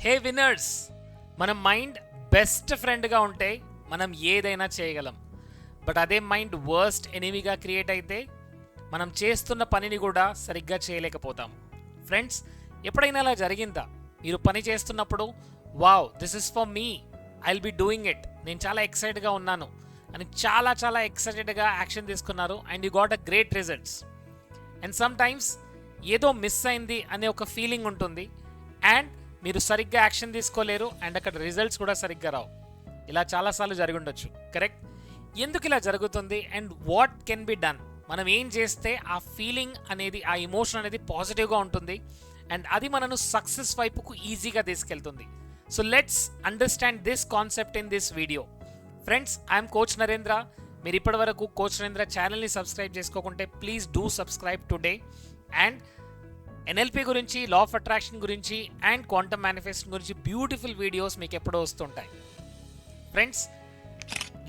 హే winners, మన mind best ఫ్రెండ్గా ఉంటే మనం ఏదైనా చేయగలం. బట్ అదే మైండ్ వర్స్ట్ ఎనిమీగా క్రియేట్ అయితే మనం చేస్తున్న పనిని కూడా సరిగ్గా చేయలేకపోతాం. ఫ్రెండ్స్, ఎప్పుడైనా అలా జరిగిందా? మీరు పని చేస్తున్నప్పుడు wow, this is for me, I will be doing it, నేను చాలా ఎక్సైటెడ్గా ఉన్నాను అని చాలా ఎక్సైటెడ్గా యాక్షన్ తీసుకున్నారు and you got a great results. And some times ఏదో మిస్ అయింది అనే ఒక ఫీలింగ్ ఉంటుంది అండ్ మీరు సరిగ్గా యాక్షన్ తీసుకోలేరు అండ్ అక్కడ రిజల్ట్స్ కూడా సరిగ్గా రావు. ఇలా చాలాసార్లు జరిగి ఉండొచ్చు, కరెక్ట్? ఎందుకు ఇలా జరుగుతుంది and what can be done? మనం ఏం చేస్తే ఆ ఫీలింగ్ అనేది, ఆ ఎమోషన్ అనేది పాజిటివ్గా ఉంటుంది అండ్ అది మనను సక్సెస్ వైపుకు ఈజీగా తీసుకెళ్తుంది. So let's understand this concept in this video. Friends, I'm coach Narendra. మీరు ఇప్పటి వరకు కోచ్ నరేంద్ర ఛానల్ని సబ్స్క్రైబ్ చేసుకోకుంటే please do subscribe today. And NLP గురించి, లా ఆఫ్ అట్రాక్షన్ గురించి అండ్ క్వాంటమ్ మేనిఫెస్టేషన్ గురించి బ్యూటిఫుల్ వీడియోస్ మీకు ఎప్పుడో వస్తుంటాయి. Friends,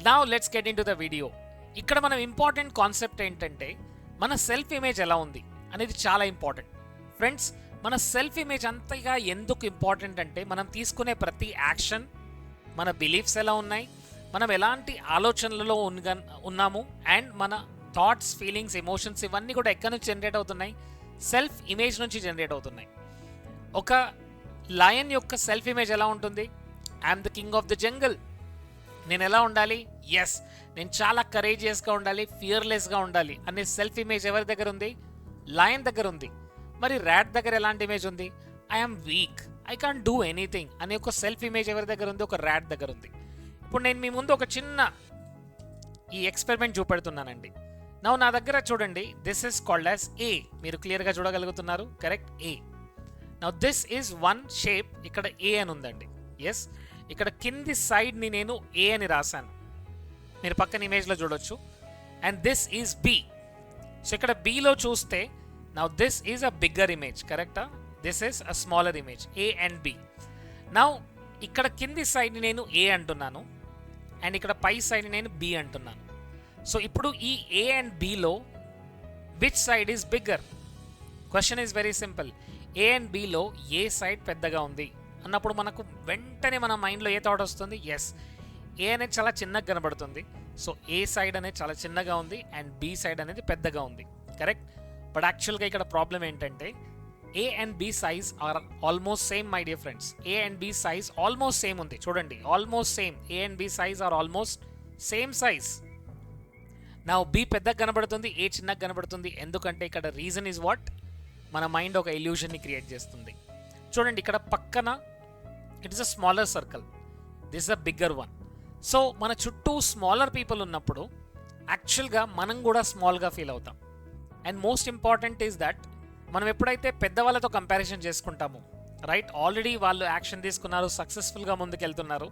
now let's get into the video. ఇక్కడ మనం ఇంపార్టెంట్ కాన్సెప్ట్ ఏంటంటే మన సెల్ఫ్ ఇమేజ్ ఎలా ఉంది అనేది చాలా ఇంపార్టెంట్. ఫ్రెండ్స్, మన సెల్ఫ్ ఇమేజ్ అంతగా ఎందుకు ఇంపార్టెంట్ అంటే మనం తీసుకునే ప్రతి యాక్షన్, మన బిలీఫ్స్ ఎలా ఉన్నాయి, మనం ఎలాంటి ఆలోచనలలో ఉన్నాము అండ్ మన థాట్స్, ఫీలింగ్స్, ఎమోషన్స్ ఇవన్నీ కూడా ఎక్కడి నుంచి జనరేట్ అవుతున్నాయి? సెల్ఫ్ ఇమేజ్ నుంచి జనరేట్ అవుతున్నాయి. ఒక లయన్ యొక్క సెల్ఫ్ ఇమేజ్ ఎలా ఉంటుంది? I'm the king of the jungle. నేను ఎలా ఉండాలి? ఎస్, నేను చాలా కరేజియస్గా ఉండాలి, ఫియర్లెస్గా ఉండాలి అనే సెల్ఫ్ ఇమేజ్ ఎవరి దగ్గర ఉంది? లయన్ దగ్గర ఉంది. మరి ర్యాట్ దగ్గర ఎలాంటి ఇమేజ్ ఉంది? I'm week, I can't do anything అనే ఒక సెల్ఫ్ ఇమేజ్ ఎవరి దగ్గర ఉంది? ఒక ర్యాట్ దగ్గర ఉంది. ఇప్పుడు నేను మీ ముందు ఒక చిన్న ఈ ఎక్స్పెరిమెంట్ చూపెడుతున్నానండి. నా దగ్గర చూడండి, this is called as A. మీరు క్లియర్గా చూడగలుగుతున్నారు, correct? A. Now this is one shape. ఇక్కడ ఏ అని ఉందండి. ఎస్, ఇక్కడ కింది సైడ్ని నేను ఏ అని రాశాను, మీరు పక్కన ఇమేజ్లో చూడొచ్చు. And this is B. So ఇక్కడ బిలో చూస్తే now this is a bigger image, కరెక్టా? This is a smaller image, A and B. Now ఇక్కడ కింది సైడ్ని నేను ఏ అంటున్నాను అండ్ ఇక్కడ పై సైడ్ని నేను బి అంటున్నాను. సో ఇప్పుడు ఈ ఏ and below which side is bigger? Question is very simple. A and below A side పెద్దగా ఉంది అన్నప్పుడు మనకు వెంటనే మన మైండ్లో ఏ థాట్ వస్తుంది? ఎస్, ఏ అనేది చాలా చిన్నగా కనబడుతుంది. సో ఏ సైడ్ అనేది చాలా చిన్నగా ఉంది అండ్ బి సైడ్ అనేది పెద్దగా ఉంది, కరెక్ట్? బట్ యాక్చువల్గా ఇక్కడ ప్రాబ్లం ఏంటంటే A and B size are almost same, my dear friends. A and B size almost same ఉంది, చూడండి, almost same. A and B size are almost same size. నా B పెద్దగా కనబడుతుంది, ఏ చిన్నగా కనబడుతుంది. ఎందుకంటే ఇక్కడ రీజన్ ఈజ్ వాట్? మన మైండ్ ఒక ఇల్యూషన్ని క్రియేట్ చేస్తుంది. చూడండి, ఇక్కడ పక్కన it is a smaller circle, this is a bigger one. So మన చుట్టూ స్మాలర్ పీపుల్ ఉన్నప్పుడు యాక్చువల్గా మనం కూడా స్మాల్గా ఫీల్ అవుతాం. And most important is that మనం ఎప్పుడైతే పెద్దవాళ్ళతో కంపారిజన్ చేసుకుంటామో, రైట్, ఆల్రెడీ వాళ్ళు యాక్షన్ తీసుకున్నారు, సక్సెస్ఫుల్గా ముందుకెళ్తున్నారు,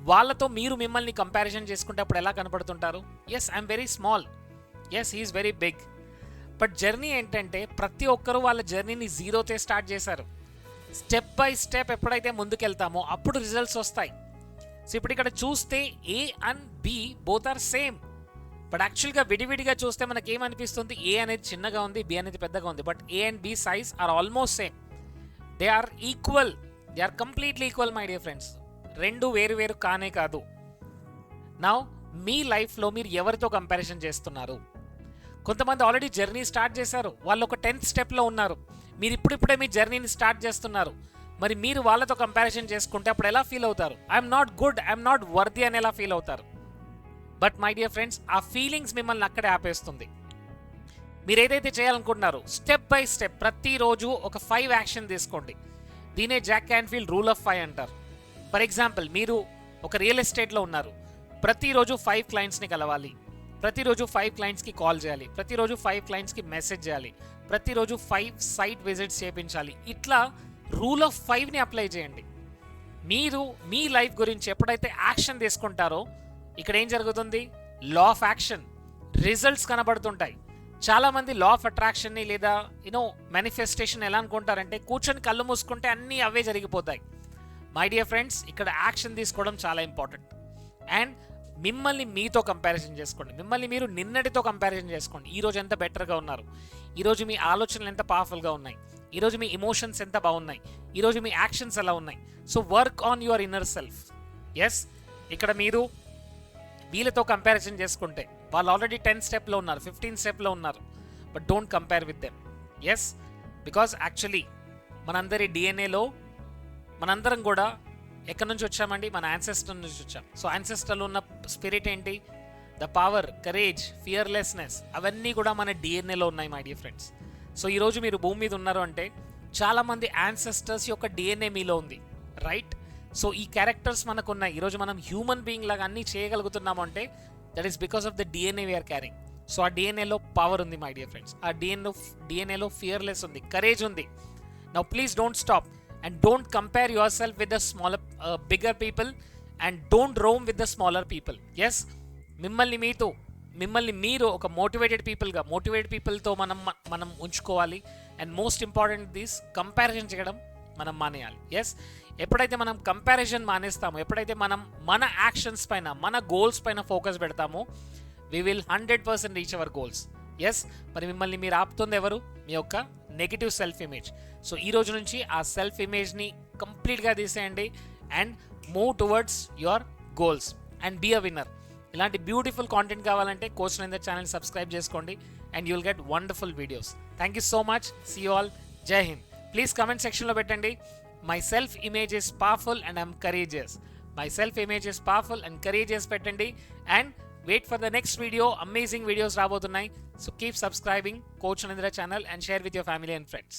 వాళ్ళతో మీరు మిమ్మల్ని కంపారిజన్ చేసుకుంటే అప్పుడు ఎలా కనపడుతుంటారు? Yes, I'm very small, yes, he's very big. But journey ఏంటంటే ప్రతి ఒక్కరూ వాళ్ళ జర్నీని జీరోతే స్టార్ట్ చేశారు. స్టెప్ బై స్టెప్ ఎప్పుడైతే ముందుకెళ్తామో అప్పుడు రిజల్ట్స్ వస్తాయి. సో ఇప్పుడు ఇక్కడ చూస్తే A and B both are same. But యాక్చువల్గా విడివిడిగా చూస్తే మనకి ఏమనిపిస్తుంది? ఏ అనేది చిన్నగా ఉంది, బి అనేది పెద్దగా ఉంది. But A and B size are almost same. They are equal, they are completely equal, my dear friends. రెండు వేరు వేరు కానే కాదు. నౌ మీ లైఫ్లో మీరు ఎవరితో కంపారిజన్ చేస్తున్నారు? కొంతమంది ఆల్రెడీ జర్నీ స్టార్ట్ చేశారు, వాళ్ళు ఒక 10th స్టెప్లో ఉన్నారు. మీరు ఇప్పుడిప్పుడే మీ జర్నీని స్టార్ట్ చేస్తున్నారు. మరి మీరు వాళ్ళతో కంపారిజన్ చేసుకుంటే అప్పుడు ఎలా ఫీల్ అవుతారు? I'm not good, I'm not worthy అని ఎలా ఫీల్ అవుతారు? బట్ మై డియర్ ఫ్రెండ్స్, ఆ ఫీలింగ్స్ మిమ్మల్ని అక్కడే ఆపేస్తుంది. మీరు ఏదైతే చేయాలనుకుంటున్నారో స్టెప్ బై స్టెప్ ప్రతిరోజు ఒక 5 యాక్షన్ తీసుకోండి. దీనే జాక్ క్యాన్ఫీల్డ్ రూల్ ఆఫ్ 5 అంటారు. ఫర్ ఎగ్జాంపుల్, మీరు ఒక రియల్ ఎస్టేట్లో ఉన్నారు. ప్రతిరోజు 5 క్లయింట్స్ని కలవాలి, ప్రతిరోజు 5 క్లయింట్స్కి కాల్ చేయాలి, ప్రతిరోజు 5 క్లయింట్స్కి మెసేజ్ చేయాలి, ప్రతిరోజు 5 సైట్ విజిట్స్ చేయించాలి. ఇట్లా రూల్ ఆఫ్ 5ని అప్లై చేయండి. మీరు మీ లైఫ్ గురించి ఎప్పుడైతే యాక్షన్ తీసుకుంటారో ఇక్కడ ఏం జరుగుతుంది? లా ఆఫ్ యాక్షన్, రిజల్ట్స్ కనబడుతుంటాయి. చాలామంది లా ఆఫ్ అట్రాక్షన్ని లేదా మేనిఫెస్టేషన్ ఎలా అనుకుంటారంటే కూర్చొని కళ్ళు మూసుకుంటే అన్నీ అవే జరిగిపోతాయి. మై డియర్ ఫ్రెండ్స్, ఇక్కడ యాక్షన్ తీసుకోవడం చాలా ఇంపార్టెంట్. అండ్ మిమ్మల్ని మీతో కంపారిజన్ చేసుకోండి, మిమ్మల్ని మీరు నిన్నటితో కంపారిజన్ చేసుకోండి. ఈరోజు ఎంత బెటర్గా ఉన్నారు, ఈరోజు మీ ఆలోచనలు ఎంత పవర్ఫుల్గా ఉన్నాయి, ఈరోజు మీ ఎమోషన్స్ ఎంత బాగున్నాయి, ఈరోజు మీ యాక్షన్స్ ఎలా ఉన్నాయి. So work on your inner self. Yes, ఇక్కడ మీరు వీళ్ళతో కంపారిజన్ చేసుకుంటే వాళ్ళు ఆల్రెడీ 10 స్టెప్లో ఉన్నారు, 15 స్టెప్లో ఉన్నారు. But don't compare with them. Yes, because actually మనందరి డిఎన్ఏలో మనందరం కూడా ఎక్కడి నుంచి వచ్చామండి? మన యాన్సెస్టర్ నుంచి వచ్చాం. సో యాన్సెస్టర్లో ఉన్న స్పిరిట్ ఏంటి? ద పవర్, కరేజ్, ఫియర్లెస్నెస్, అవన్నీ కూడా మన డిఎన్ఏలో ఉన్నాయి మై డియర్ ఫ్రెండ్స్. సో ఈరోజు మీరు భూమి మీద ఉన్నారు అంటే చాలామంది యాన్సెస్టర్స్ యొక్క డిఎన్ఏ మీలో ఉంది, రైట్? సో ఈ క్యారెక్టర్స్ మనకు ఉన్నాయి. ఈరోజు మనం హ్యూమన్ బీయింగ్ లాగా అన్నీ చేయగలుగుతున్నాము అంటే that is because of the DNA we are carrying. So ఆ డిఎన్ఏలో పవర్ ఉంది మై డియర్ ఫ్రెండ్స్. ఆ డిఎన్ఏలో ఫియర్లెస్ ఉంది, కరేజ్ ఉంది. Now please don't stop and don't compare yourself with the smaller bigger people and don't roam with the smaller people. Yes, మిమ్మల్ని మీరు ఒక మోటివేటెడ్ పీపుల్తో మనం ఉంచుకోవాలి. And most important this, comparison చేయడం మనం మానేయాలి. ఎస్, ఎప్పుడైతే మనం కంపారిజన్ మానేస్తామో, ఎప్పుడైతే మనం మన యాక్షన్స్ పైన, మన గోల్స్ పైన ఫోకస్ పెడతామో, we will 100% reach our goals. Yes, మరి మిమ్మల్ని మీరు ఆపుతుంది ఎవరు? మీ యొక్క నెగిటివ్ సెల్ఫ్ ఇమేజ్. సో ఈ రోజు నుంచి ఆ సెల్ఫ్ ఇమేజ్ని కంప్లీట్గా తీసేయండి and move towards your goals and be a winner. ఇలాంటి బ్యూటిఫుల్ కాంటెంట్ కావాలంటే కోచ్ నరేంద్ర ఛానల్ సబ్స్క్రైబ్ చేసుకోండి and you will get wonderful videos. Thank you so much. See you all. Jai Hind. Please comment సెక్షన్లో పెట్టండి, my self image is powerful and I'm courageous. My self image is powerful and courageous పెట్టండి and wait for the next video. Amazing videos రాబోతున్నాయి. So keep subscribing coach Narendra channel and share with your family and friends.